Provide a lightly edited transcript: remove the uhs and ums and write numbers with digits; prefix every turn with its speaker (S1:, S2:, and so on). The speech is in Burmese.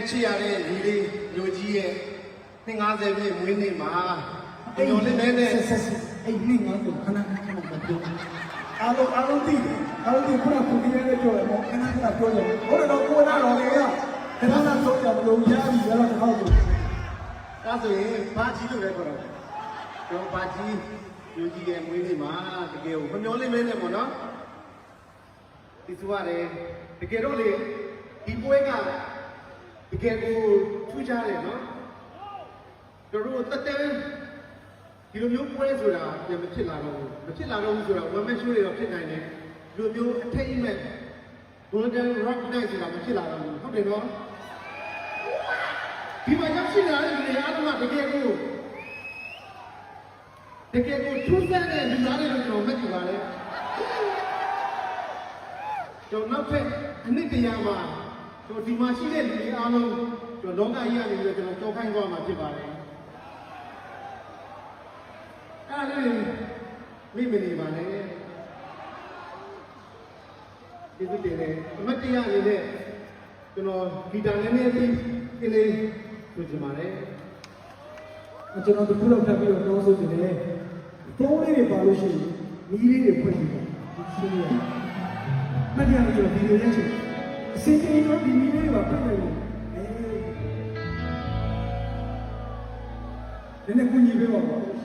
S1: ချစ်ရတဲ့ညီလေးမျိုးကြီးရဲ့50ပြည့်မွေးနေ့မှာဒီလိုလေးနဲ့
S2: အဲ့ဒီငါ့ကိုခဏခဏမပြောအားလုံးသိခုနကကိုကြီးရဲ့ပြောတယ်ပေါ့ခဏခဏပြောတယ်ဟုတ်တယ်တော့ကိုနာတော်လေးကခဏခဏပြောကြမလို့ရပြီရတော့တော့ဘူး
S1: ဒါဆိုရင်ဘာကြီးလို့လဲခေါ်တော့ကျွန်တော်ဘာကြီးမျိုးကြီးရဲ့မွေးနေ့မှာတကယ်ကိုမမျောလေးမဲနဲ့ပေါ့နော်ဒီဆိုရတယ်တကယ်တော့လေဒီပွဲကတကယ်ကိုထူးခြားတယ်နော်တို့တက်တဲ့ဒီလိုမျိုးပွဲဆိုတာပြန်မဖြစ်လာတော့ဘူးမဖြစ်လာတော့ဘူးဆိုတော့ဝမ်မက်ရှိုးတွေတော့ဖြစ်နိုင်တယ်ဒီလိုမျိုးအထိတ်အမဲ့ Golden Rock Night ဆိုတာမဖြစ်လာတော့ဘူးဟုတ်တယ်နော်ဒီမှာရောက်ရှိလာတဲ့လူတွေအားလုံးကတကယ်ကိုထူးဆန်းတဲ့လူသားတွေလို့ကျွန်တော်မှတ်ကြပါလေကျွန်တော်နောက်ထပ်အနည်းတရားမှာကျွန်တော်ဒီမှာရှိတဲ့လူတွေအားလုံးကျွန်တော်လောကကြီးကနေပြီးတော့ကျွန်တော်ကြောက်ခိုင်းသွားမှာဖြစ်ပါတယ်အဲ့ဒါလေးမိမနေပါနဲ့ဒီလိုတည်းလေအမတ်တရားလေးနဲ့ကျွန်တော်ဂီတာနည်းနည်းလေးကလေးဆိုချင်ပါတယ်
S2: ကျွန်တော်တို့လောက်ထပ်ပြီးတော့တောင်းဆိုနေတယ်တိုးလေးတွေပါလို့ရှိရင်မီးလေးတွေဖွင့်ပြီးတော့ဒီစီးရမတရားကျွန်တော်ဗီဒီယိုရိုက်ချင်အစီအစဉ်တော့ဒီမီးလေးတွေပါဖွင့်နေတယ်နည်းနည်းကူညီပေးပါဦး